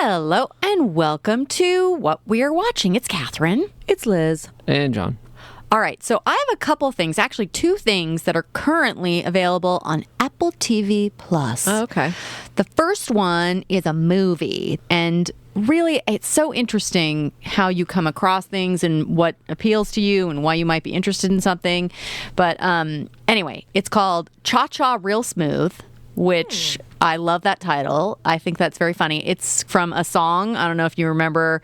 Hello and welcome to What We Are Watching. It's Catherine. It's Liz. And John. All right, so I have a couple things, actually two things that are currently available on Apple TV Plus. Oh, okay. The first one is a movie, and really it's so interesting how you come across things and what appeals to you and why you might be interested in something. But anyway, it's called Cha-Cha Real Smooth, which I love that title. I think that's very funny. It's from a song. I don't know if you remember.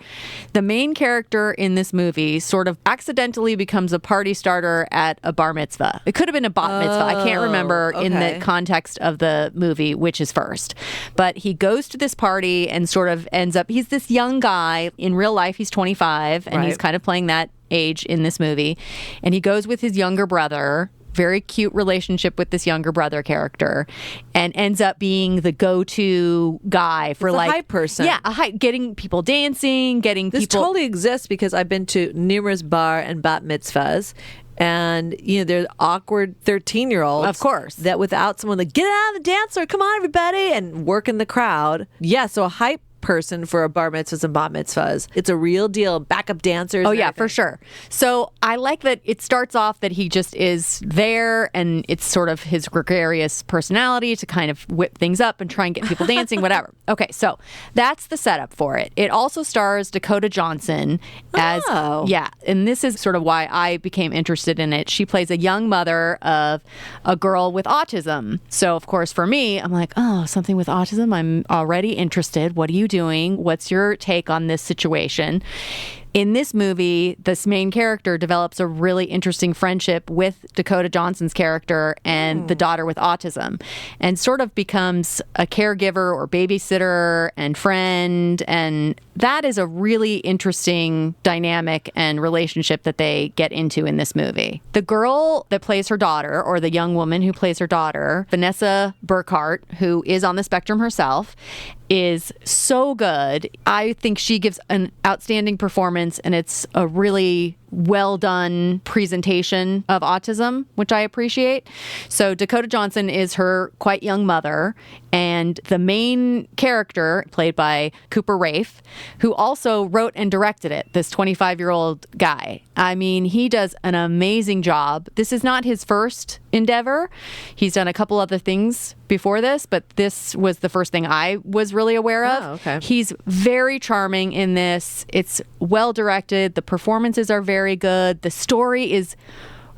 The main character in this movie sort of accidentally becomes a party starter at a bar mitzvah. It could have been a bat mitzvah. I can't remember in the context of the movie which is first. But he goes to this party and sort of ends up, he's this young guy. In real life, he's 25, and he's kind of playing that age in this movie. And he goes with his younger brother. Very cute relationship with this younger brother character, and ends up being the go-to guy for a hype person. Yeah, getting people dancing, getting This people. totally exists because I've been to numerous bar and bat mitzvahs. And, they're awkward 13-year-olds. Of course. That without someone like, get out of the dance floor, come on, everybody, and work in the crowd. Yeah, so a hype person for a bar mitzvahs and bat mitzvahs. It's a real deal. Backup dancers. Oh, yeah, for sure. So I like that it starts off that he just is there, and it's sort of his gregarious personality to kind of whip things up and try and get people dancing, whatever. Okay, so that's the setup for it. It also stars Dakota Johnson as, and this is sort of why I became interested in it. She plays a young mother of a girl with autism. So, of course, for me, I'm like, oh, something with autism? I'm already interested. What do you doing? What's your take on this situation? In this movie, this main character develops a really interesting friendship with Dakota Johnson's character and the daughter with autism, and sort of becomes a caregiver or babysitter and friend. And that is a really interesting dynamic and relationship that they get into in this movie. The girl that plays her daughter, or the young woman who plays her daughter, Vanessa Burkhart, who is on the spectrum herself, is so good. I think she gives an outstanding performance, and it's a really well done presentation of autism, which I appreciate. So Dakota Johnson is her quite young mother, and the main character, played by Cooper Raiff, who also wrote and directed it, this 25-year-old guy. I mean, he does an amazing job. This is not his first endeavor. He's done a couple other things before this, but this was the first thing I was really aware of. Oh, okay. He's very charming in this. It's well directed. The performances are very good. The story is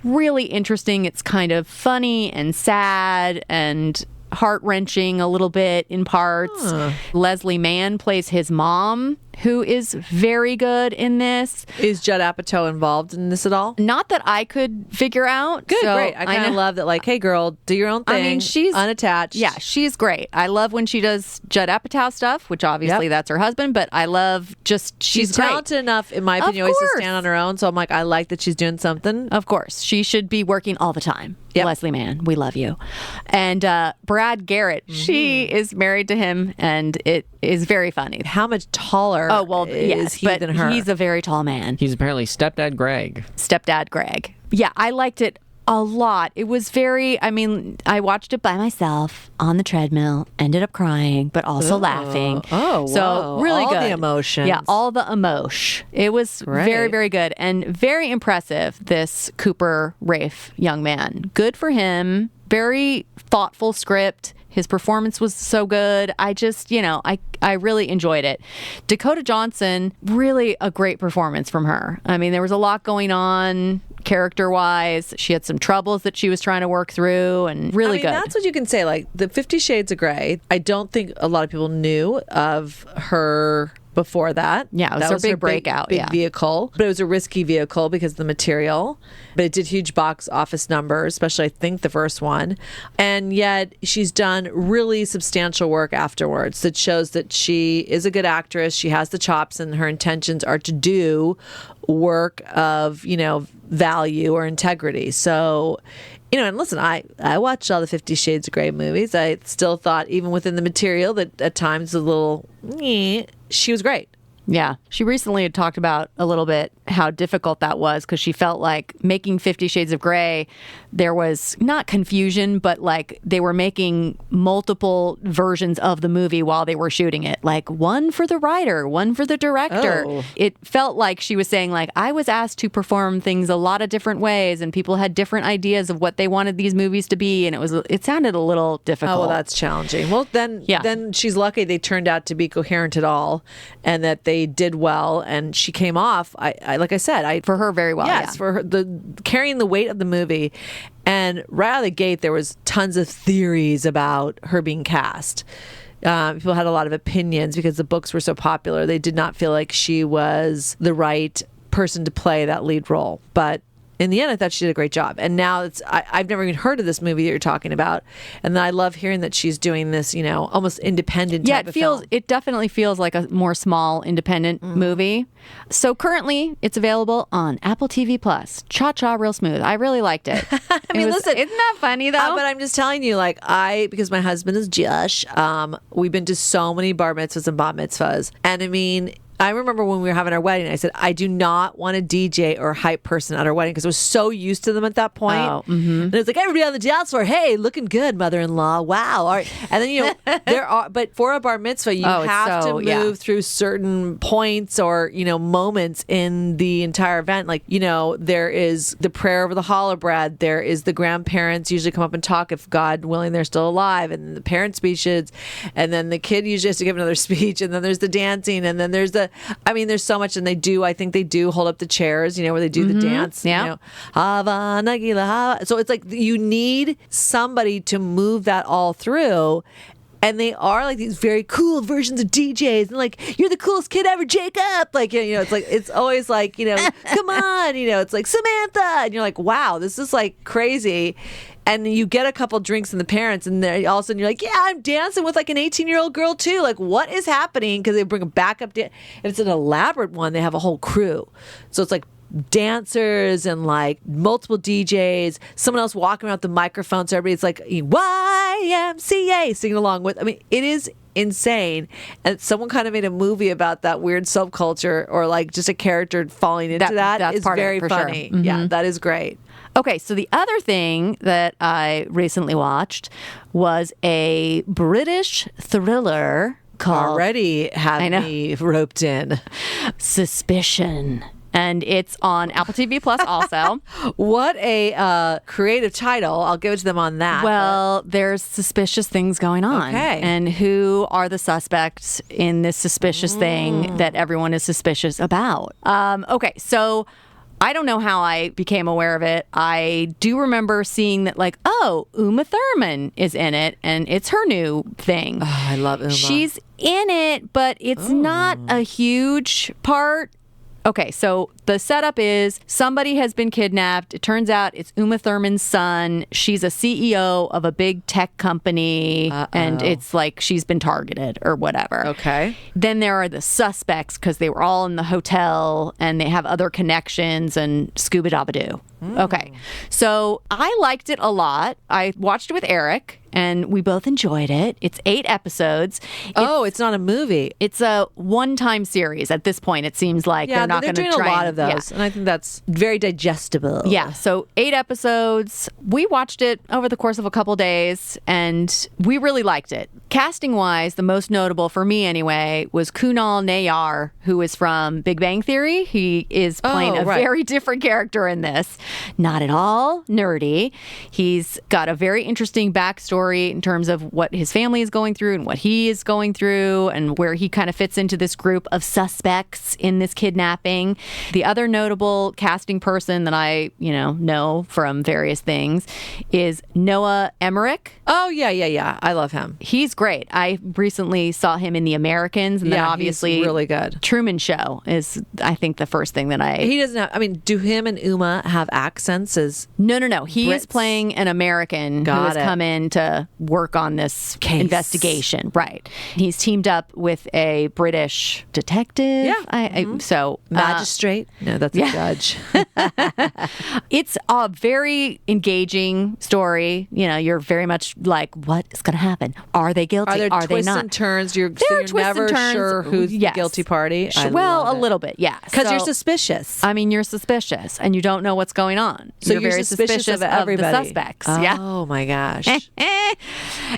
really interesting. It's kind of funny and sad and heart-wrenching a little bit in parts. Leslie Mann plays his mom, who is very good in this. Is Judd Apatow involved in this at all? Not that I could figure out. Good, So great. I kind of love that, like, hey, girl, do your own thing. I mean, she's unattached. Yeah, she's great. I love when she does Judd Apatow stuff, which obviously that's her husband, but I love just she's great. Talented enough, in my opinion, always to stand on her own. So I'm like, I like that she's doing something. Of course. She should be working all the time. Yep. Leslie Mann, we love you. And Brad Garrett, she is married to him, and it is very funny. How much taller is he than her? He's a very tall man. He's apparently stepdad Greg. Stepdad Greg. Yeah, I liked it a lot. It was very, I watched it by myself on the treadmill, ended up crying, but also laughing. Oh, so wow. really all good. The emotions. Yeah, all the emotion. It was very, very good and very impressive, this Cooper Raiff young man. Good for him. Very thoughtful script. His performance was so good. I just, I really enjoyed it. Dakota Johnson, really a great performance from her. I mean, there was a lot going on character-wise. She had some troubles that she was trying to work through, and really good. That's what you can say. Like, the 50 Shades of Grey, I don't think a lot of people knew of her before that. Yeah, it was her big breakout. Big vehicle. But it was a risky vehicle because of the material. But it did huge box office numbers, especially I think the first one. And yet she's done really substantial work afterwards that shows that she is a good actress. She has the chops, and her intentions are to do work of, value or integrity. So, and listen, I watched all the 50 Shades of Grey movies. I still thought, even within the material, that at times a little, she was great. Yeah. She recently had talked about a little bit how difficult that was because she felt like making 50 Shades of Grey, there was not confusion, but like they were making multiple versions of the movie while they were shooting it. Like one for the writer, one for the director. Oh. It felt like she was saying like, I was asked to perform things a lot of different ways and people had different ideas of what they wanted these movies to be. And it sounded a little difficult. Oh, well, that's challenging. Well, then she's lucky they turned out to be coherent at all and that they did well. And she came off, like I said, for her very well. Yes, yeah. for her, carrying the weight of the movie. And right out of the gate, there was tons of theories about her being cast. People had a lot of opinions because the books were so popular. They did not feel like she was the right person to play that lead role. But in the end, I thought she did a great job. And now I've never even heard of this movie that you're talking about. And then I love hearing that she's doing this, almost independent type of film. It definitely feels like a more small, independent movie. So currently, it's available on Apple TV Plus. Cha-cha, real smooth. I really liked it. Listen, isn't that funny though? But I'm just telling you, because my husband is Jewish, we've been to so many bar mitzvahs and bat mitzvahs. And I mean, I remember when we were having our wedding, I said, I do not want a DJ or a hype person at our wedding because I was so used to them at that point. Oh, mm-hmm. And it was like, everybody on the dance floor, hey, looking good, mother-in-law. Wow. All right. And then, but for a bar mitzvah, you have to move through certain points or, moments in the entire event. Like, there is the prayer over the challah bread. There is the grandparents usually come up and talk if God willing they're still alive. And the parent speeches. And then the kid usually has to give another speech. And then there's the dancing. And then there's there's so much, and I think they do hold up the chairs, where they do the dance. Yeah. Hava, Nagila, Hava. So it's like you need somebody to move that all through. And they are like these very cool versions of DJs, and like, you're the coolest kid ever, Jacob. Like, it's like, it's always like, come on, it's like Samantha, and you're like, wow, this is like crazy. And you get a couple drinks and the parents, and then all of a sudden you're like, yeah, I'm dancing with like an 18-year-old girl too. Like, what is happening? Because they bring a backup and it's an elaborate one. They have a whole crew, so it's like dancers and like multiple DJs, someone else walking around with the microphone, so everybody's like YMCA singing along with. I mean, it is insane. And someone kind of made a movie about that weird subculture, or like just a character falling into that. That's is part very of it, for funny. sure. Mm-hmm. Yeah, that is great. Okay, so the other thing that I recently watched was a British thriller called Already have me roped in. Suspicion. And it's on Apple TV Plus also. What a creative title. I'll give it to them on that. Well, there's suspicious things going on. Okay. And who are the suspects in this suspicious thing that everyone is suspicious about? Okay, so I don't know how I became aware of it. I do remember seeing that, like, Uma Thurman is in it, and it's her new thing. Oh, I love Uma. She's in it, but it's not a huge part. Okay, so the setup is somebody has been kidnapped. It turns out it's Uma Thurman's son. She's a CEO of a big tech company, and it's like she's been targeted or whatever. Okay. Then there are the suspects because they were all in the hotel and they have other connections and scuba-dabba-doo. Okay, so I liked it a lot. I watched it with Eric, and we both enjoyed it. It's 8 episodes. It's not a movie. It's a one-time series at this point. It seems like they're not going to doing try a lot of those, and I think that's very digestible. Yeah, so 8 episodes. We watched it over the course of a couple days, and we really liked it. Casting-wise, the most notable for me anyway was Kunal Nayyar, who is from Big Bang Theory. He is playing a very different character in this. Not at all nerdy. He's got a very interesting backstory in terms of what his family is going through and what he is going through and where he kind of fits into this group of suspects in this kidnapping. The other notable casting person that I, know from various things is Noah Emmerich. Oh, yeah. I love him. He's great. I recently saw him in The Americans, and then obviously he's really good. Truman Show is, I think, the first thing that He doesn't have, do him and Uma have accents as No. He Brits? is playing an American who has come in to work on this investigation. Right. He's teamed up with a British detective. Yeah. So magistrate. No, that's a judge. It's a very engaging story. You're very much like, what is going to happen? Are they guilty? Are there they twists not? and turns? So There are you're twists never and turns. sure who's the Yes. guilty party? Well, a little bit, yeah. Because you're So- suspicious. I mean, you're suspicious, and you don't know what's going on. So you're very suspicious of the everybody. suspects. Oh Yeah. my gosh.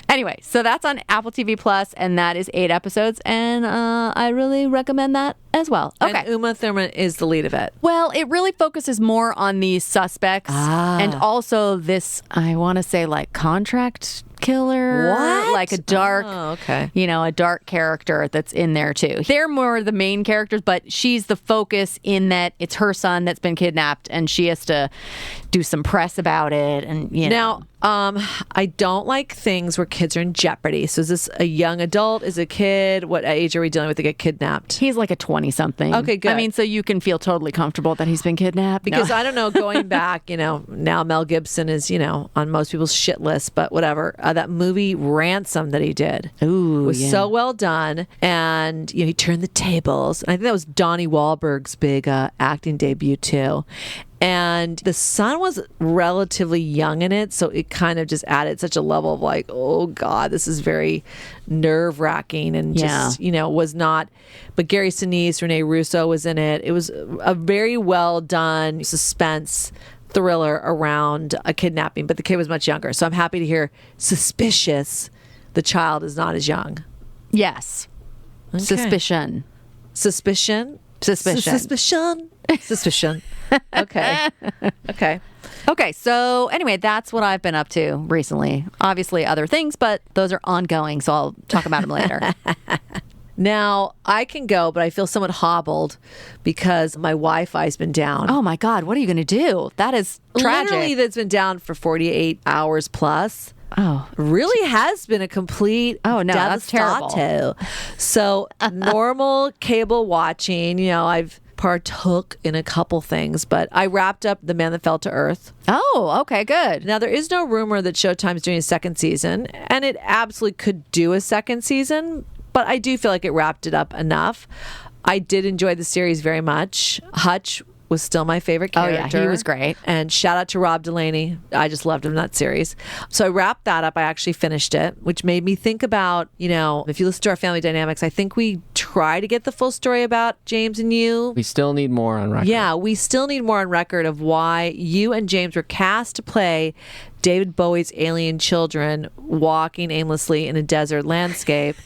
Anyway, so that's on Apple TV Plus, and that is 8 episodes, and I really recommend that as well. Okay. And Uma Thurman is the lead of it. Well, it really focuses more on these suspects and also this, I want to say, like contract killer. What? Like a dark, okay. a dark character that's in there too. They're more the main characters, but she's the focus in that it's her son that's been kidnapped and she has to do some press about it. And, Now, I don't like things where kids are in jeopardy. So is this a young adult? Is it a kid? What age are we dealing with to get kidnapped? he's like a 20-something. Okay, good. I mean, so you can feel totally comfortable that he's been kidnapped. Because No. I don't know, going back, now Mel Gibson is, on most people's shit list, but whatever. That movie Ransom that he did was so well done. And, he turned the tables. And I think that was Donnie Wahlberg's big acting debut, too. And the son was relatively young in it, so it kind of just added such a level of like, oh God, this is very nerve-wracking and just, was not. But Gary Sinise, Rene Russo was in it. It was a very well done suspense thriller around a kidnapping, but the kid was much younger. So I'm happy to hear suspicious the child is not as young. Yes. Okay. Suspicion. Suspicion? Suspicion. Okay. Okay. Okay, so anyway, that's what I've been up to recently. Obviously, other things, but those are ongoing, so I'll talk about them later. Now, I can go, but I feel somewhat hobbled because my Wi-Fi's been down. Oh my God, what are you going to do? That is tragic. Literally, that's been down for 48 hours plus. Oh, Really has been a complete that's terrible. devastato. So normal cable watching, I've partook in a couple things, but I wrapped up The Man That Fell to Earth. Oh, okay, good. Now, there is no rumor that Showtime's doing a second season, and it absolutely could do a second season, but I do feel like it wrapped it up enough. I did enjoy the series very much. Hutch was still my favorite character. Oh, yeah, he was great. And shout out to Rob Delaney. I just loved him in that series. So I wrapped that up. I actually finished it, which made me think about, if you listen to our family dynamics, I think we try to get the full story about James and you. We still need more on record. Yeah, we still need more on record of why you and James were cast to play David Bowie's alien children walking aimlessly in a desert landscape.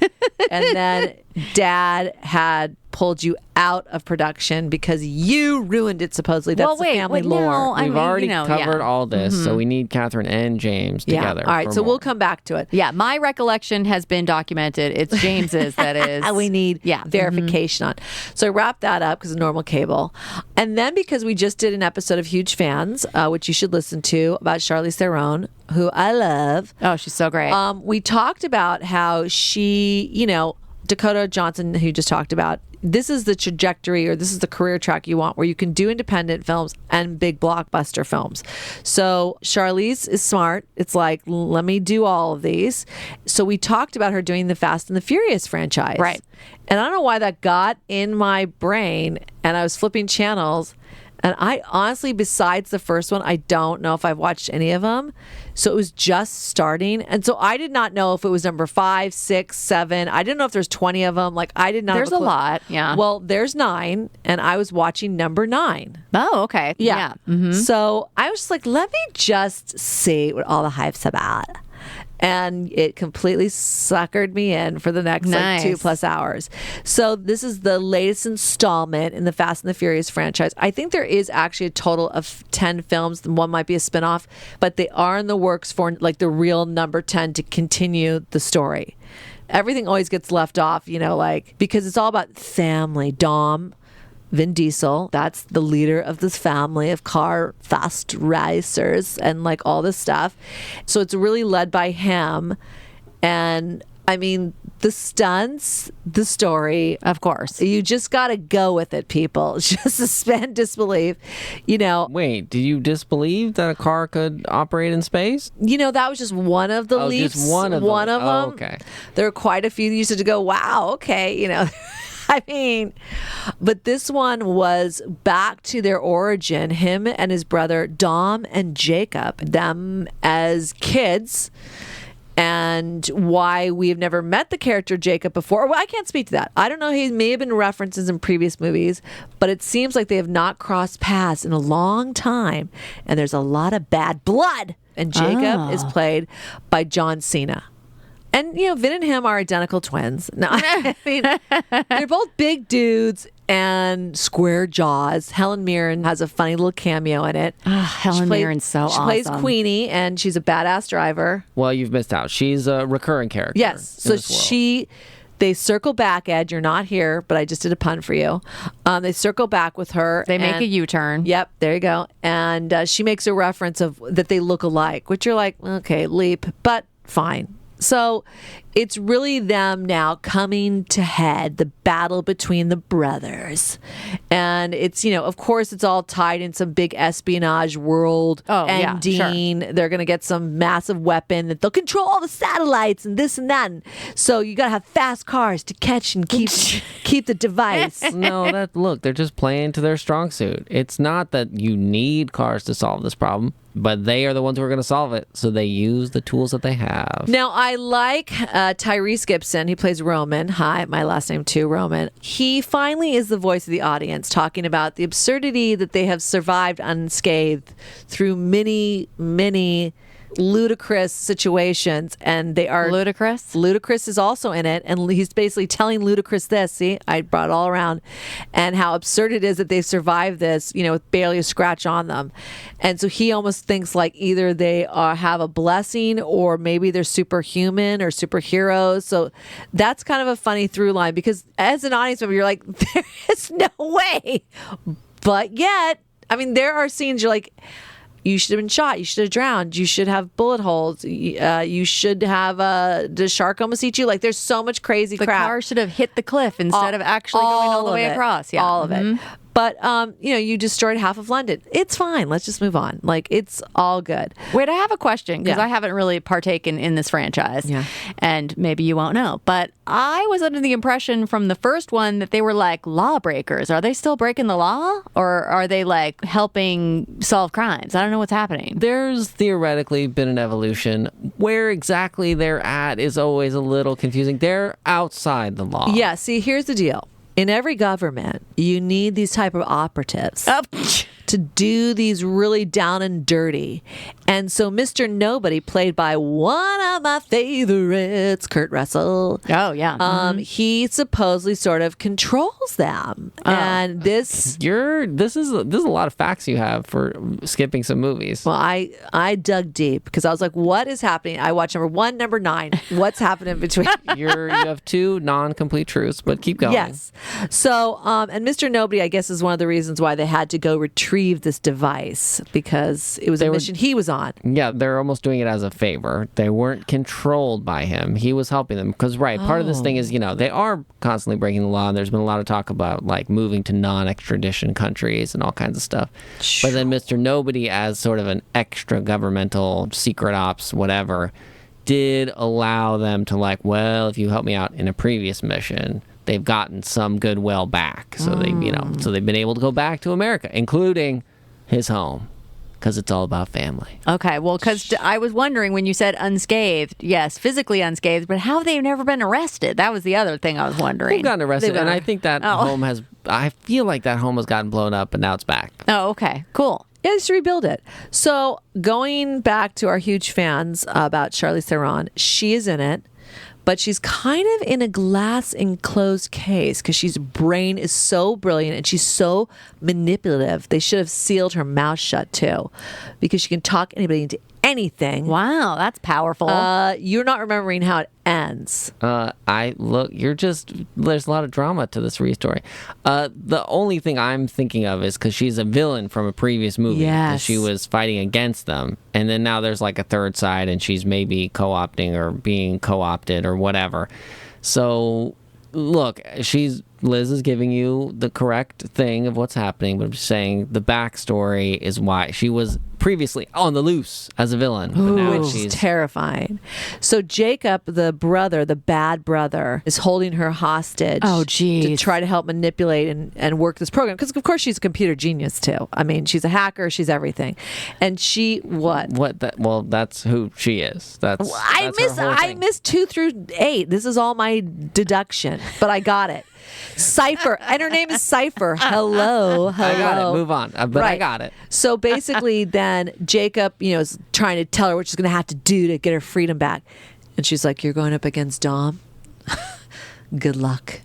And then Dad had pulled you out of production because you ruined it, supposedly. That's the family lore. No, We've already covered yeah. all this, so we need Catherine and James together. All right, for so more. we'll come back to it. Yeah, my recollection has been documented. It's James's that is. We need Yeah. verification on. So I wrapped that up because of normal cable. And then because we just did an episode of Huge Fans, which you should listen to, about Charlize Theron, who I love. Oh, she's so great. We talked about how she, Dakota Johnson, who you just talked about, this is the trajectory or this is the career track you want where you can do independent films and big blockbuster films. So Charlize is smart. It's like, let me do all of these. So we talked about her doing the Fast and the Furious franchise. Right. And I don't know why that got in my brain, and I was flipping channels. And I honestly, besides the first one, I don't know if I've watched any of them. So it was just starting. And so I did not know if it was number 5, 6, 7. I didn't know if there's 20 of them. Like, I did not There's have a clue. lot, yeah. Well, there's 9, and I was watching number 9. Oh, okay. Yeah. Mm-hmm. So I was just like, let me just see what all the hype's about. And it completely suckered me in for the next Nice. 2+ hours. So this is the latest installment in the Fast and the Furious franchise. I think there is actually a total of 10 films. One might be a spinoff, but they are in the works for like the real number 10 to continue the story. Everything always gets left off, because it's all about family. Dom, Vin Diesel, that's the leader of this family of car fast racers and like all this stuff. So it's really led by him. And I mean, the stunts, the story, Of course. you just got to go with it, people. Just suspend disbelief. Wait, do you disbelieve that a car could operate in space? That was just one of the leaps. Just one of them. them. Okay. There are quite a few that used to go, wow, okay, I mean, but this one was back to their origin, him and his brother, Dom and Jacob, them as kids. and why we have never met the character Jacob before. Well, I can't speak to that. I don't know. He may have been references in previous movies, but it seems like they have not crossed paths in a long time, and there's a lot of bad blood. And Jacob is played by John Cena. And, Vin and him are identical twins. No, I mean, they're both big dudes and square jaws. Helen Mirren has a funny little cameo in it. Helen Mirren's so awesome. She plays Queenie, and she's a badass driver. Well, you've missed out. She's a recurring character. Yes. So they circle back, Ed. You're not here, but I just did a pun for you. They circle back with her. They make a U-turn. Yep, there you go. And she makes a reference of that they look alike, which you're like, okay, leap, but fine. So it's really them now coming to head, the battle between the brothers. And it's, of course, it's all tied in some big espionage world ending. Yeah, sure. They're going to get some massive weapon that they'll control all the satellites and this and that. And so you got to have fast cars to catch and keep the device. No, look, they're just playing to their strong suit. It's not that you need cars to solve this problem, but they are the ones who are going to solve it. So they use the tools that they have. Now, I like Tyrese Gibson. He plays Roman. Hi, my last name too, Roman. He finally is the voice of the audience, talking about the absurdity that they have survived unscathed through many, many ludicrous situations, and they are Ludacris is also in it, and he's basically telling Ludacris this. See, I brought it all around, and how absurd it is that they survived this, with barely a scratch on them. And so he almost thinks like either they have a blessing, or maybe they're superhuman or superheroes. So that's kind of a funny through line, because as an audience member, you're like, there is no way, but yet, I mean, there are scenes you're like, you should have been shot. You should have drowned. You should have bullet holes. You should have the shark almost eat you. Like, there's so much crazy crap. The car should have hit the cliff instead of actually going all the way across. Yeah, all of it. But, you destroyed half of London. It's fine. Let's just move on. Like, it's all good. Wait, I have a question, because I haven't really partaken in this franchise. Yeah. And maybe you won't know. But I was under the impression from the first one that they were like lawbreakers. Are they still breaking the law? Or are they like helping solve crimes? I don't know what's happening. There's theoretically been an evolution. Where exactly they're at is always a little confusing. They're outside the law. Yeah, see, here's the deal. In every government, you need these type of operatives to do these really down and dirty. And so Mr. Nobody, played by one of my favorites, Kurt Russell. Oh, yeah. He supposedly sort of controls them. And this is a lot of facts you have for skipping some movies. Well, I dug deep, because I was like, what is happening? I watched number 1, number 9. What's happening between? You have 2 non-complete truths, but keep going. Yes. So, and Mr. Nobody, I guess, is one of the reasons why they had to go retrieve this device, because it was a mission he was on. Yeah, they're almost doing it as a favor. They weren't controlled by him. He was helping them. Because, part of this thing is, they are constantly breaking the law, and there's been a lot of talk about, like, moving to non-extradition countries and all kinds of stuff. Sure. But then Mr. Nobody, as sort of an extra governmental secret ops, whatever, did allow them to, like, well, if you help me out in a previous mission, they've gotten some goodwill back. So so they've been able to go back to America, including his home, because it's all about family. Okay, well, because I was wondering when you said unscathed, yes, physically unscathed, but how have they never been arrested? That was the other thing I was wondering. They've gotten arrested, and I think that I feel like that home has gotten blown up, but now it's back. Oh, okay, cool. Yeah, just rebuild it. So going back to our huge fans about Charlize Theron, she is in it. But she's kind of in a glass enclosed case, because she's brain is so brilliant and she's so manipulative. They should have sealed her mouth shut too, because she can talk anybody into anything. Wow, that's powerful. You're not remembering how it ends. There's a lot of drama to this story. The only thing I'm thinking of is because she's a villain from a previous movie. Yes. She was fighting against them. And then now there's like a third side, and she's maybe co-opting or being co-opted or whatever. So, look, Liz is giving you the correct thing of what's happening, but I'm just saying the backstory is why she was previously on the loose as a villain. But now Which she's is terrifying. So Jacob, the brother, the bad brother, is holding her hostage. Oh, To geez. try to help manipulate and work this program. Because, of course, she's a computer genius, too. I mean, she's a hacker. She's everything. And she, what? well, that's who she is. That's her whole I thing. missed 2 through 8. This is all my deduction, but I got it. Cypher, and her name is Cypher. Hello. I got it. Move on. But I Right. got it. So basically, then Jacob, is trying to tell her what she's going to have to do to get her freedom back, and she's like, "You're going up against Dom. Good luck.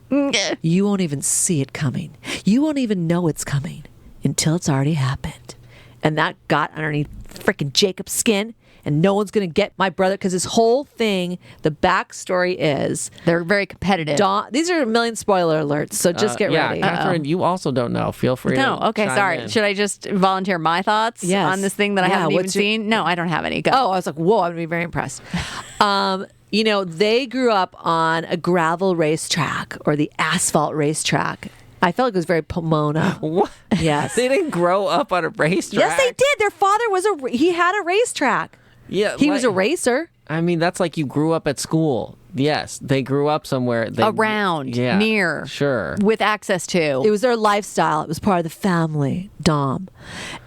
You won't even see it coming. You won't even know it's coming until it's already happened." And that got underneath freaking Jacob's skin. And no one's going to get my brother because this whole thing, the backstory is They're very competitive. Dom. These are a million spoiler alerts, so just get ready. Catherine, you also don't know. Feel free No, to okay, chime sorry. in. Should I just volunteer my thoughts Yes. on this thing that I Yeah, haven't even what's your- seen? No, I don't have any. Go. Oh, I was like, whoa, I'm going to be very impressed. They grew up on a gravel racetrack or the asphalt racetrack. I felt like it was very Pomona. What? Yes. They didn't grow up on a racetrack. Yes, they did. Their father he had a racetrack. Yeah, He was a racer. I mean, that's like you grew up at school. Yes, they grew up somewhere. Around, yeah, near, Sure. with access to. It was their lifestyle. It was part of the family, Dom.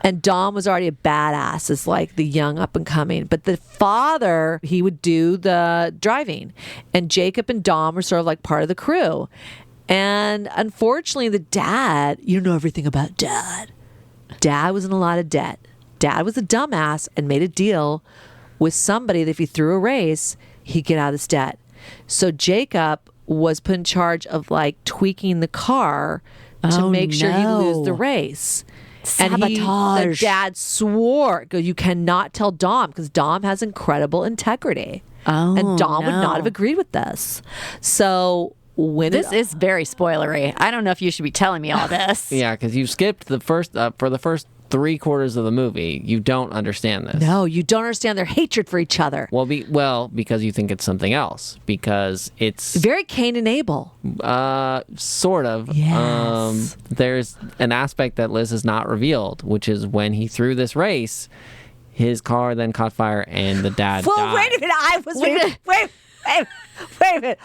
And Dom was already a badass as like the young up and coming. But the father, he would do the driving. And Jacob and Dom were sort of like part of the crew. And unfortunately, the dad, you know everything about dad. Dad was in a lot of debt. Dad was a dumbass and made a deal with somebody that if he threw a race, he'd get out of this debt. So Jacob was put in charge of like tweaking the car to Oh, make sure he'd lose the no. race. And the Sabotage. dad swore, goes, you cannot tell Dom because Dom has incredible integrity. Oh, and Dom would no. not have agreed with this. So when This is very spoilery. I don't know if you should be telling me all this. Yeah, because you skipped the first for the first 3/4 of the movie. You don't understand this. No, you don't understand their hatred for each other. Well, because you think it's something else. Because it's Very Cain and Abel. sort of. Yes. There's an aspect that Liz has not revealed, which is when he threw this race, his car then caught fire and the dad Well, died. wait a minute. I was wait a minute.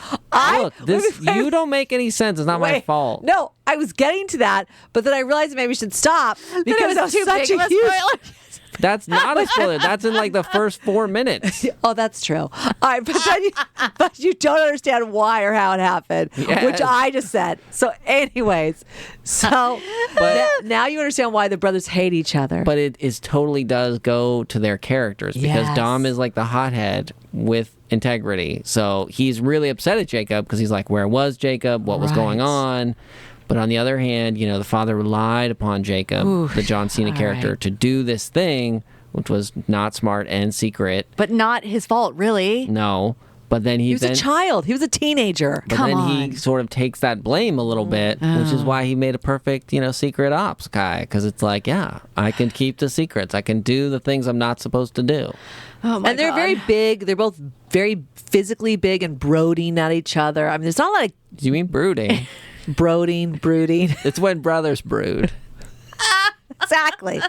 Look, you don't make any sense. It's not my Wait. fault. No, I was getting to that, but then I realized maybe we should stop because that was too such big a of a huge. spoiler. That's not a spoiler. That's in like the first 4 minutes. Oh, that's true. All right, but you don't understand why or how it happened, Yes. which I just said. So, anyways, now you understand why the brothers hate each other. But it is totally does go to their characters because Yes. Dom is like the hothead with integrity. So he's really upset at Jacob because he's like, where was Jacob? What was going Right. on? But on the other hand, the father relied upon Jacob, the John Cena character, right. to do this thing, which was not smart and secret. But not his fault, really. No. But then he was a child. He was a teenager. But Come then on. he sort of takes that blame a little bit, which is why he made a perfect, secret ops guy. Because it's like, yeah, I can keep the secrets. I can do the things I'm not supposed to do. Oh my And they're God. very big. They're both very physically big and brooding at each other. I mean, there's not a lot of Do you mean brooding? brooding. It's when brothers brood. Exactly.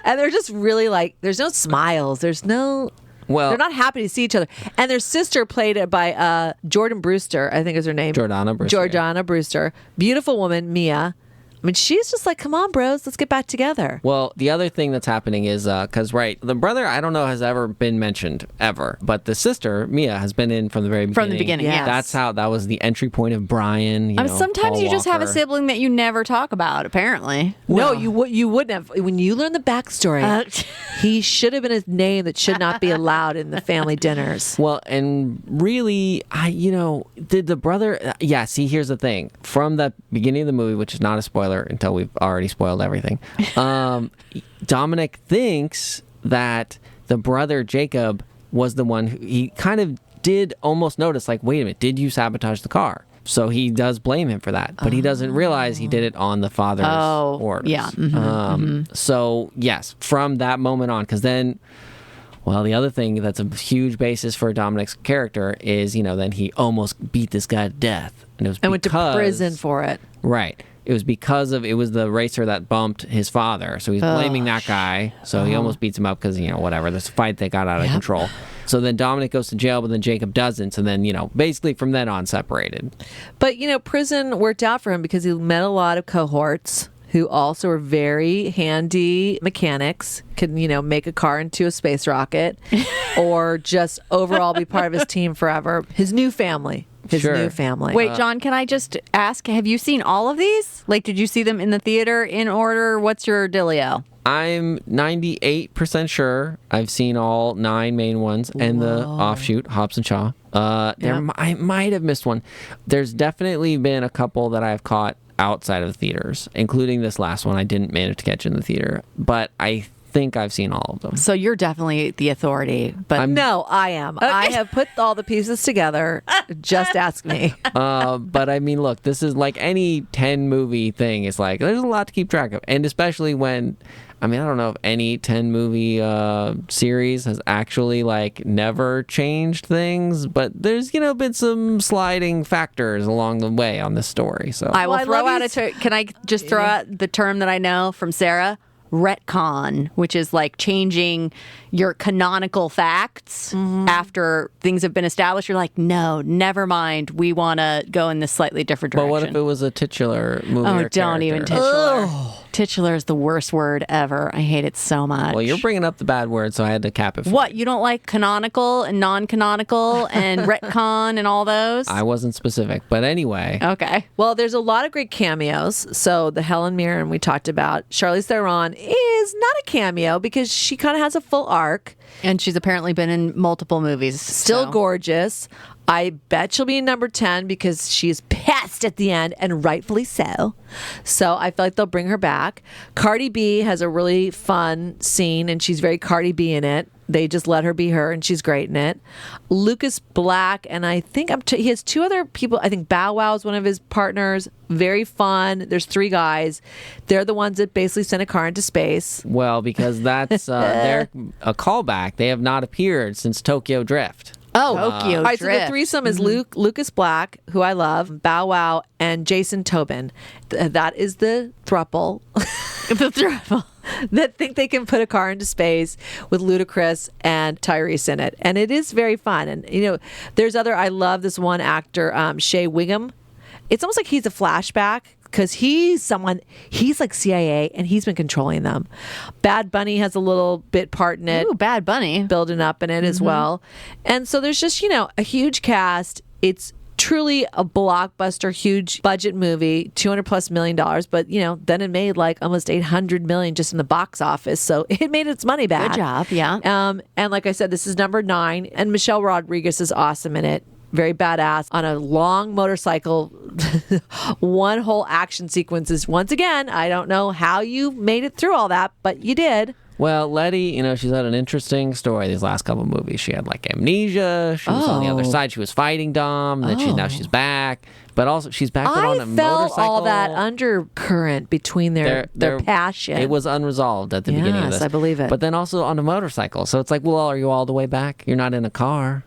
And they're just really like, there's no smiles. There's no, Well, they're not happy to see each other. And their sister played by Jordan Brewster, I think is her name. Jordana Brewster. Jordana Brewster. Beautiful woman, Mia. I mean, she's just like, come on, bros, let's get back together. Well, the other thing that's happening is because the brother I don't know has ever been mentioned ever, but the sister Mia has been in from the very beginning. From the beginning, yes. That's how that was the entry point of Brian. Sometimes Paul you just have a Walker. sibling that you never talk about, apparently. No, you wouldn't have. When you learn the backstory, he should have been a name that should not be allowed in the family dinners. Well, and really, did the brother? Yeah. See, here's the thing: from the beginning of the movie, which is not a spoiler until we've already spoiled everything. Dominic thinks that the brother Jacob was the one who he kind of did almost notice, like, wait a minute, did you sabotage the car? So he does blame him for that, but he doesn't realize he did it on the father's orders. yeah. So yes, from that moment on, because then. Well, the other thing that's a huge basis for Dominic's character is, then he almost beat this guy to death. And it was I went to because- prison for it. Right. it was because of, it was the racer that bumped his father. So he's blaming that guy. So he almost beats him up because, whatever, this fight that got out of control. So then Dominic goes to jail, but then Jacob doesn't. So then, basically from then on separated. But, prison worked out for him because he met a lot of cohorts who also were very handy mechanics, could, make a car into a space rocket or just overall be part of his team forever. His new family. New family. Wait, John, can I just ask, have you seen all of these? Like, did you see them in the theater in order? What's your dealio? I'm 98% sure I've seen all 9 main ones and the offshoot, Hobbs and Shaw. I might have missed one. There's definitely been a couple that I've caught outside of the theaters, including this last one I didn't manage to catch in the theater. But I think I've seen all of them. So you're definitely the authority. But no, I am. Okay. I have put all the pieces together. Just ask me. But I mean, look, this is like any 10 movie thing. It's like there's a lot to keep track of, and especially when, I don't know if any 10 movie series has actually never changed things, but there's been some sliding factors along the way on this story. So I will throw out can I just throw out the term that I know from Sarah? Retcon, which is like changing your canonical facts after things have been established. You're like, no, never mind. We want to go in this slightly different direction. But what if it was a titular movie or don't character? even titular. Titular is the worst word ever. I hate it so much. Well, you're bringing up the bad word, so I had to cap it for What, you. you don't like canonical and non-canonical and retcon and all those? I wasn't specific, but anyway. Okay. Well, there's a lot of great cameos. So the Helen Mirren we talked about, Charlize Theron is not a cameo because she kind of has a full arc. And she's apparently been in multiple movies. Still gorgeous. I bet she'll be in number 10 because she's pissed at the end, and rightfully so. So I feel like they'll bring her back. Cardi B has a really fun scene, and she's very Cardi B in it. They just let her be her, and she's great in it. Lucas Black, and I think he has 2 other people. I think Bow Wow is one of his partners. Very fun. There's 3 guys. They're the ones that basically sent a car into space. Well, because that's they're a callback. They have not appeared since Tokyo Drift. Tokyo all right, so the Drift. threesome is Lucas Black, who I love, Bow Wow, and Jason Tobin. That is the throuple. The throuple. That think they can put a car into space with Ludacris and Tyrese in it. And it is very fun. And, there's I love this one actor, Shea Wiggum. It's almost like he's a flashback because he's like CIA and he's been controlling them. Bad Bunny has a little bit part in it. Ooh, Bad Bunny. Building up in it as well. And so there's just, a huge cast. It's truly a blockbuster, huge budget movie, $200+ million. But, then it made like almost $800 million just in the box office. So it made its money back. Good job, yeah. And like I said, this is number 9. And Michelle Rodriguez is awesome in it. Very badass on a long motorcycle. One whole action sequence is, once again, I don't know how you made it through all that, but you did. Well, Letty, she's had an interesting story these last couple of movies. She had amnesia. She was on the other side. She was fighting Dom. And then now she's back. But also, she's back on a felt motorcycle. all that undercurrent between their passion. It was unresolved at the beginning of this. Yes, I believe it. But then also on a motorcycle. So it's like, well, are you all the way back? You're not in a car.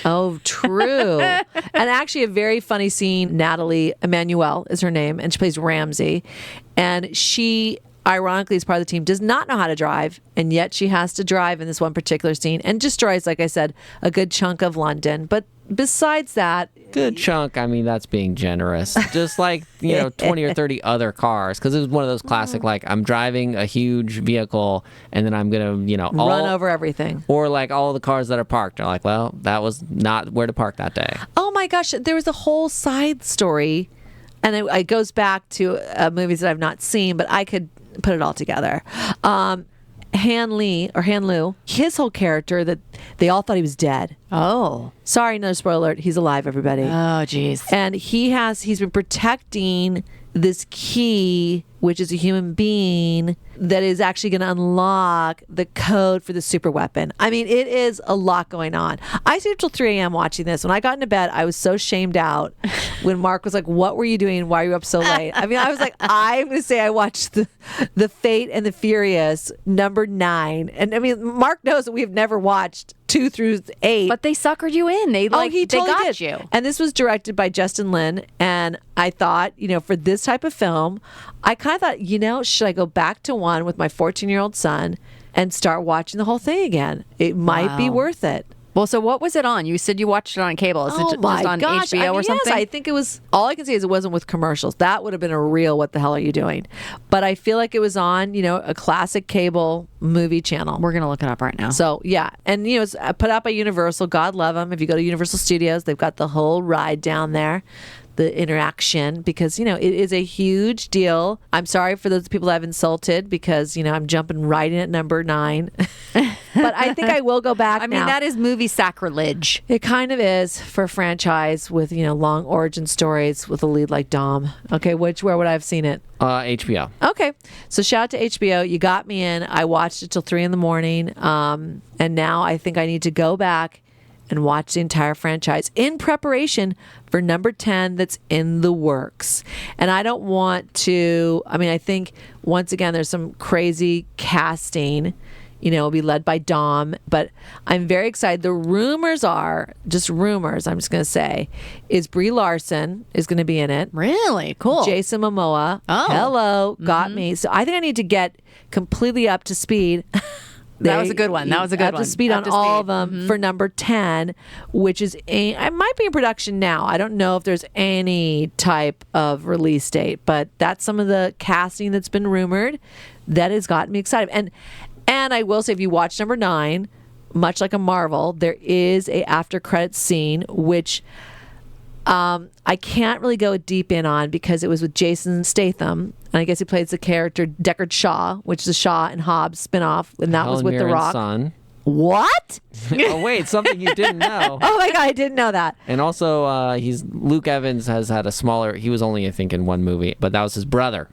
Oh, true. And actually a very funny scene, Natalie Emmanuel is her name, and she plays Ramsey. And she, ironically, as part of the team, does not know how to drive, and yet she has to drive in this one particular scene and destroys, like I said, a good chunk of London. But besides that... Good chunk. I mean, that's being generous. Just like, 20 or 30 other cars. Because it was one of those classic, I'm driving a huge vehicle and then I'm going to, run over everything. Or all the cars that are parked are like, well, that was not where to park that day. Oh my gosh. There was a whole side story. And it goes back to movies that I've not seen, but I could put it all together. Han Lu, his whole character, that they all thought he was dead. Oh. Sorry, another spoiler alert. He's alive, everybody. Oh, geez. And he's been protecting this key which is a human being that is actually going to unlock the code for the super weapon. I mean, it is a lot going on. I stayed up till 3 a.m. watching this. When I got into bed, I was so shamed out when Mark was like, what were you doing? Why are you up so late? I mean, I was like, I'm going to say I watched the Fate and the Furious #9. And I mean, Mark knows that we've never watched 2 through 8. But they suckered you in. They He totally they got did. you. And this was directed by Justin Lin. And I thought, for this type of film, I kind of thought, should I go back to one with my 14-year-old son and start watching the whole thing again? It might be Wow. worth it. Well, so what was it on? You said you watched it on cable. Is it just on gosh. HBO or something? Yes, I think it was. All I can say is it wasn't with commercials. That would have been a real what the hell are you doing? But I feel like it was on, a classic cable movie channel. We're going to look it up right now. So, yeah. And, it's put out by Universal. God love them. If you go to Universal Studios, they've got the whole ride down there, the interaction, because, it is a huge deal. I'm sorry for those people that I've insulted because, I'm jumping right in at #9. But I think I will go back I mean, now. that is movie sacrilege. It kind of is for a franchise with, long origin stories with a lead like Dom. Okay, where would I have seen it? HBO. Okay, so shout out to HBO. You got me in. I watched it till 3 a.m. And now I think I need to go back and watch the entire franchise in preparation for #10 that's in the works. And I don't want to, I think once again, there's some crazy casting. It'll be led by Dom, but I'm very excited. The rumors are, just rumors, I'm just going to say, is Brie Larson is going to be in it. Really? Cool. Jason Momoa. Oh. Hello. Got me. So I think I need to get completely up to speed. That was a good one. That was a good up one. to speed Up on to all speed. of them for #10, which is, I might be in production now. I don't know if there's any type of release date, but that's some of the casting that's been rumored that has gotten me excited. And I will say, if you watch #9, much like a Marvel, there is a after credits scene, which I can't really go deep in on because it was with Jason Statham. And I guess he plays the character Deckard Shaw, which is a Shaw and Hobbs spinoff. And that was Helen with The Mirren's Rock. son. What? Oh wait, something you didn't know. Oh my God, I didn't know that. And also, Luke Evans has had a smaller. He was only, I think, in one movie, but that was his brother.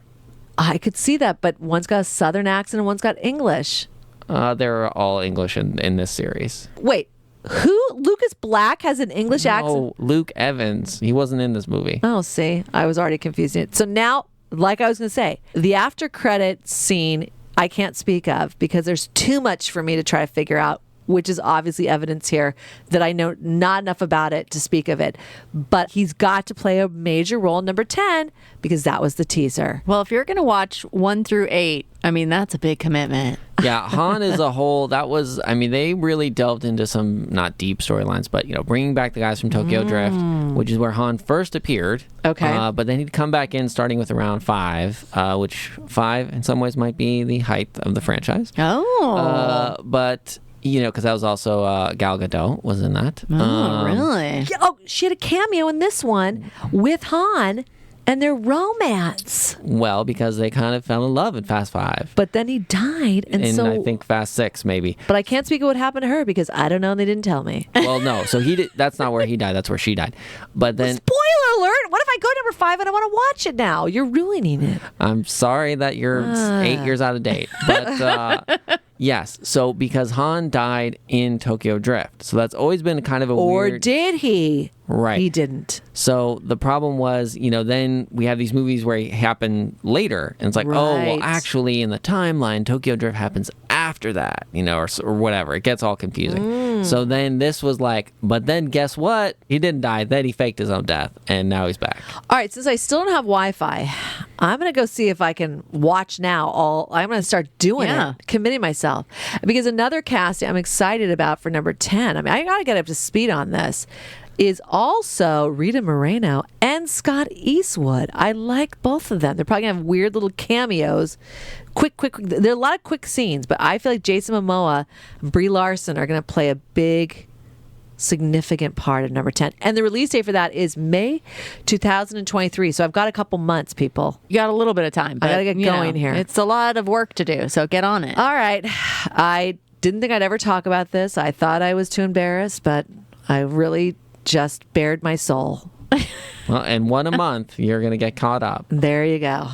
I could see that, but one's got a Southern accent and one's got English. They're all English in this series. Wait, who? Lucas Black has an English accent? Oh, Luke Evans. He wasn't in this movie. Oh, see, I was already confusing it. So now, like I was going to say, the after credit scene I can't speak of because there's too much for me to try to figure out, which is obviously evidence here that I know not enough about it to speak of it. But he's got to play a major role in #10 because that was the teaser. Well, if you're going to watch 1 through 8, that's a big commitment. Yeah, Han is a whole. That was. They really delved into some not deep storylines, but bringing back the guys from Tokyo Drift, which is where Han first appeared. Okay. But then he'd come back in starting with around 5, which 5 in some ways might be the height of the franchise. Oh. But because that was also Gal Gadot was in that. Oh, really? Yeah, oh, she had a cameo in this one with Han and their romance. Well, because they kind of fell in love in Fast 5. But then he died, and In, so I think, Fast 6, maybe. But I can't speak of what happened to her because I don't know and they didn't tell me. Well, no. So he did. That's not where he died. That's where she died. But then Spoiler alert! What if I go to #5 and I want to watch it now? You're ruining it. I'm sorry that you're 8 years out of date. But yes. So because Han died in Tokyo Drift, so that's always been kind of a Or weird. did he? Right. He didn't. So the problem was, then we have these movies where it happened later, and it's like, oh, well, Right. actually, in the timeline, Tokyo Drift happens after that, or whatever. It gets all confusing. So then this was like, but then guess what? He didn't die. Then he faked his own death, and now he's back. All right, since I still don't have Wi-Fi, I'm going to go see if I can watch now. I'm going to start doing Yeah. it, committing myself. Because another cast I'm excited about for #10, I got to get up to speed on this, is also Rita Moreno and Scott Eastwood. I like both of them. They're probably going to have weird little cameos. Quick. There are a lot of quick scenes, but I feel like Jason Momoa and Brie Larson are going to play a big, significant part of #10. And the release date for that is May 2023. So I've got a couple months, people. You got a little bit of time. I gotta but, get you going here. It's a lot of work to do, so get on it. All right. I didn't think I'd ever talk about this. I thought I was too embarrassed, but I really just bared my soul. Well, and one a month, you're going to get caught up. There you go.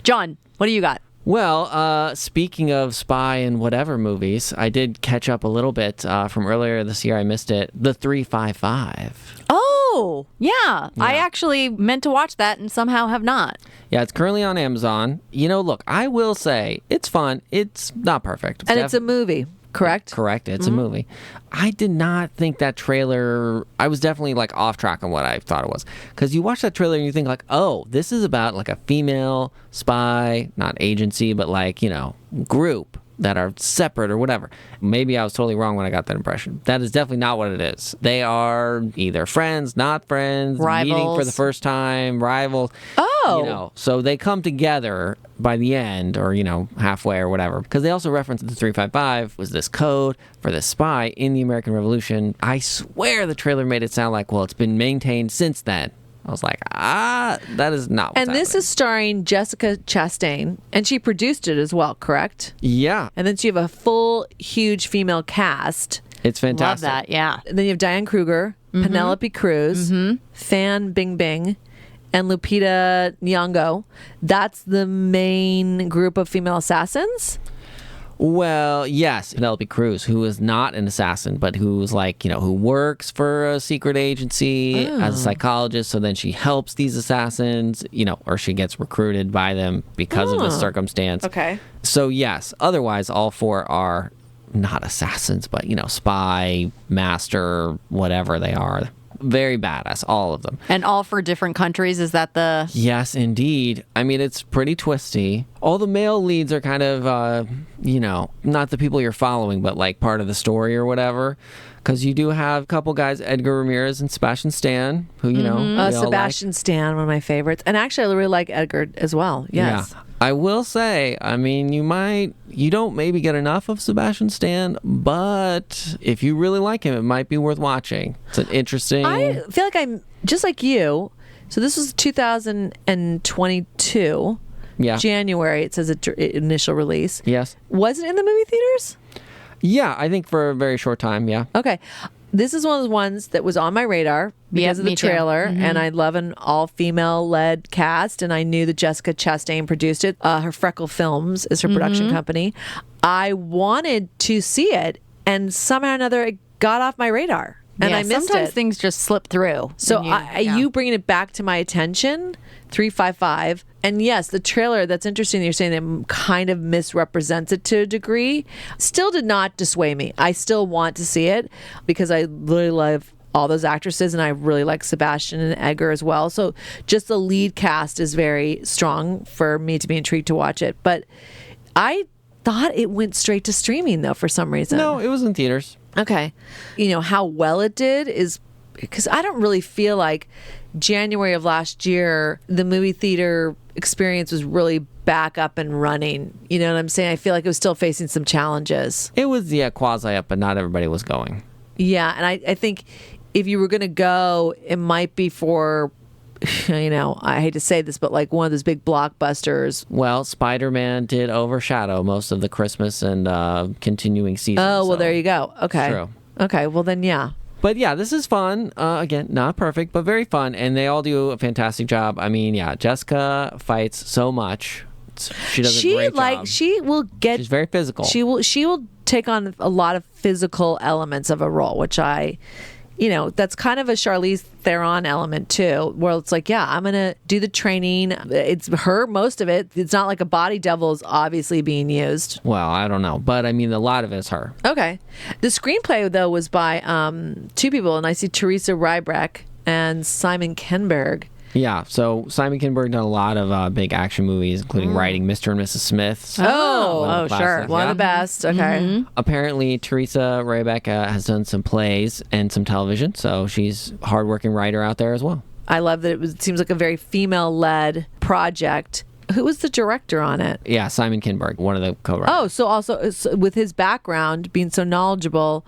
John, what do you got? Well, speaking of spy and whatever movies, I did catch up a little bit from earlier this year. I missed it. The 355. Oh, yeah. I actually meant to watch that and somehow have not. Yeah, it's currently on Amazon. Look, I will say it's fun. It's not perfect. And it's a movie, correct? Correct. It's a movie. I did not think that trailer. I was definitely like off track on what I thought it was. Because you watch that trailer and you think like, oh, this is about like a female spy, not agency, but like, group that are separate or whatever. Maybe I was totally wrong when I got that impression. That is definitely not what it is. They are either friends, not friends, rivals, meeting for the first time, rivals. Oh. So they come together by the end or, halfway or whatever. Because they also reference the 355 was this code for the spy in the American Revolution. I swear the trailer made it sound like, well, it's been maintained since then. I was like, that is not what's And this happening. is starring Jessica Chastain, and she produced it as well, correct? Yeah, And then so you have a full, huge female cast. it's fantastic. Love that, yeah. And then you have Diane Kruger, Penelope Cruz, Fan Bingbing, and Lupita Nyong'o. That's the main group of female assassins? Well, yes, Penelope Cruz, who is not an assassin, but who's like, who works for a secret agency as a psychologist. So then she helps these assassins, or she gets recruited by them because of this circumstance. Okay. So yes, otherwise all four are not assassins, but, spy, master, whatever they are. Very badass, all of them. And all for different countries. Is that the... Yes, indeed. I mean, it's pretty twisty. All the male leads are kind of, not the people you're following, but like part of the story or whatever. Because you do have a couple guys, Edgar Ramirez and Sebastian Stan, who, we all Sebastian Stan, one of my favorites. And actually, I really like Edgar as well. Yes. Yeah. I will say, I mean, you don't maybe get enough of Sebastian Stan, but if you really like him, it might be worth watching. It's an interesting... I feel like I'm just like you. So this was 2022. Yeah. January, it says initial release. Yes. Was it in the movie theaters? Yeah, I think for a very short time, yeah. Okay. This is one of the ones that was on my radar because of the me too. trailer, and I love an all-female-led cast, and I knew that Jessica Chastain produced it. Her Freckle Films is her production company. I wanted to see it, and somehow or another it got off my radar, and I missed sometimes it. things just slip through. So when you bringing it back to my attention, 355. And yes, the trailer, that's interesting that you're saying that kind of misrepresents it to a degree. Still did not dissuade me. I still want to see it because I really love all those actresses, and I really like Sebastian and Edgar as well. So just the lead cast is very strong for me to be intrigued to watch it. But I thought it went straight to streaming, though, for some reason. No, it was in theaters. Okay. How well it did is because I don't really feel like January of last year, the movie theater experience was really back up and running. You know what I'm saying? I feel like it was still facing some challenges. It was, quasi up, but not everybody was going. Yeah. And I think if you were going to go, it might be for, I hate to say this, but like one of those big blockbusters. Well, Spider-Man did overshadow most of the Christmas and continuing season. Oh, well, so there you go. Okay. True. Okay. Well, then, yeah. But yeah, this is fun. Again, not perfect, but very fun. And they all do a fantastic job. I mean, yeah, Jessica fights so much. She does a great job. She will get... She's very physical. She will take on a lot of physical elements of a role, which that's kind of a Charlize Theron element too, where it's like, yeah, I'm going to do the training. It's her, most of it. It's not like a body double is obviously being used. Well, I don't know. But I mean, a lot of it is her. Okay. The screenplay, though, was by two people, and I see Teresa Rybrek and Simon Kinberg. Yeah, so Simon Kinberg done a lot of big action movies, including writing Mr. and Mrs. Smith. Oh, sure. One of the best. Okay. Apparently, Teresa Rebecca has done some plays and some television, so she's a hardworking writer out there as well. I love that it seems like a very female-led project. Who was the director on it? Yeah, Simon Kinberg, one of the co-writers. Oh, so also with his background, being so knowledgeable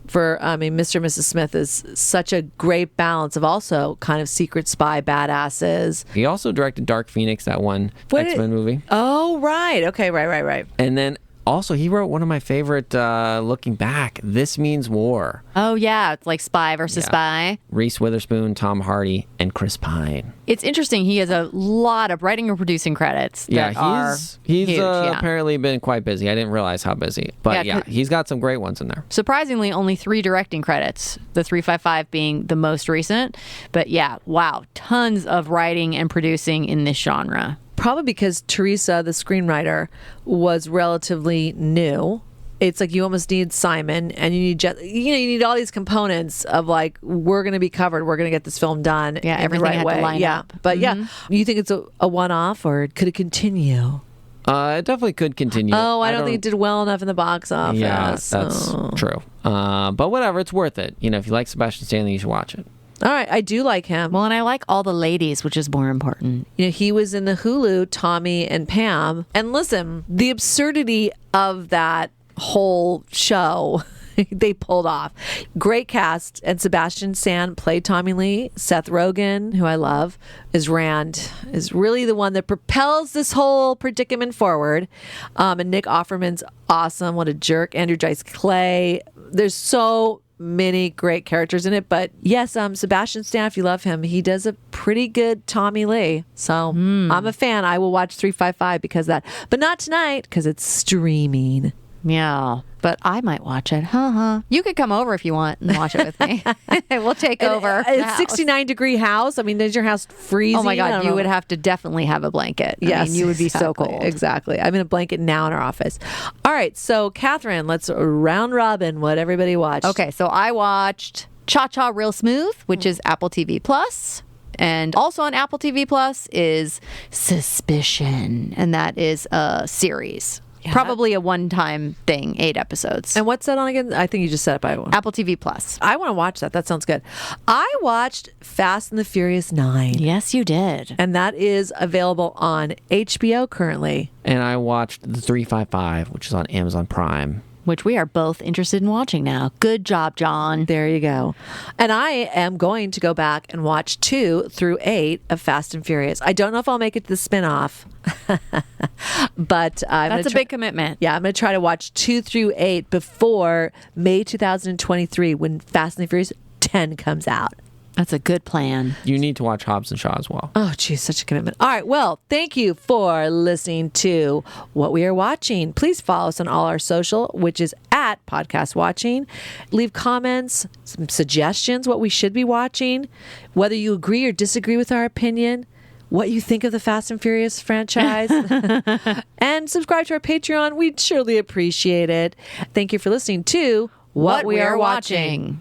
for, Mr. and Mrs. Smith is such a great balance of also kind of secret spy badasses. He also directed Dark Phoenix, that one X-Men movie. Oh, right. Okay, right. And then Also, he wrote one of my favorite, looking back, This Means War. Oh, yeah. It's like spy versus spy. Reese Witherspoon, Tom Hardy, and Chris Pine. It's interesting. He has a lot of writing and producing credits. That are he's huge, apparently been quite busy. I didn't realize how busy. But he's got some great ones in there. Surprisingly, only 3 directing credits, the 355 being the most recent. But yeah, wow, tons of writing and producing in this genre. Probably because Teresa, the screenwriter, was relatively new. It's like you almost need Simon, and you need all these components of like, we're going to be covered, we're going to get this film done. Yeah, in everything the right had way. to line up. But you think it's a one-off, or could it continue? It definitely could continue. Oh, I don't think it did well enough in the box office. Yeah, that's true. But whatever, it's worth it. If you like Sebastian Stan, you should watch it. All right, I do like him. Well, and I like all the ladies, which is more important. He was in the Hulu Tommy and Pam. And listen, the absurdity of that whole show, they pulled off. Great cast. And Sebastian Stan played Tommy Lee. Seth Rogen, who I love, is Rand, is really the one that propels this whole predicament forward. And Nick Offerman's awesome. What a jerk. Andrew Dice Clay. There's so many great characters in it, but yes, Sebastian Stan, if you love him, he does a pretty good Tommy Lee. So I'm a fan. I will watch 355 because of that, but not tonight because it's streaming. Yeah, but I might watch it. You could come over if you want and watch it with me. We'll take over. It's 69-degree house. I mean, is your house freezing? Oh my God, you would have to definitely have a blanket. Yes, I mean, you would be so cold. Exactly. I'm in a blanket now in our office. All right, so Catherine, let's round robin what everybody watched. Okay, so I watched Cha Cha Real Smooth, which is Apple TV Plus. And also on Apple TV Plus is Suspicion, and that is a series. Yeah. Probably a one-time thing, 8 episodes. And what's that on again? I think you just said it by one. Apple TV Plus. I want to watch that. That sounds good. I watched Fast and the Furious 9. Yes, you did. And that is available on HBO currently. And I watched the 355, which is on Amazon Prime. Which we are both interested in watching now. Good job, John. There you go. And I am going to go back and watch 2 through 8 of Fast and Furious. I don't know if I'll make it to the spinoff, but that's a big commitment. Yeah, I'm going to try to watch 2 through 8 before May 2023 when Fast and the Furious 10 comes out. That's a good plan. You need to watch Hobbs and Shaw as well. Oh, geez, such a commitment. All right, well, thank you for listening to What We Are Watching. Please follow us on all our social, which is at Podcast Watching. Leave comments, some suggestions, what we should be watching, whether you agree or disagree with our opinion, what you think of the Fast and Furious franchise, and subscribe to our Patreon. We'd surely appreciate it. Thank you for listening to What We Are Watching.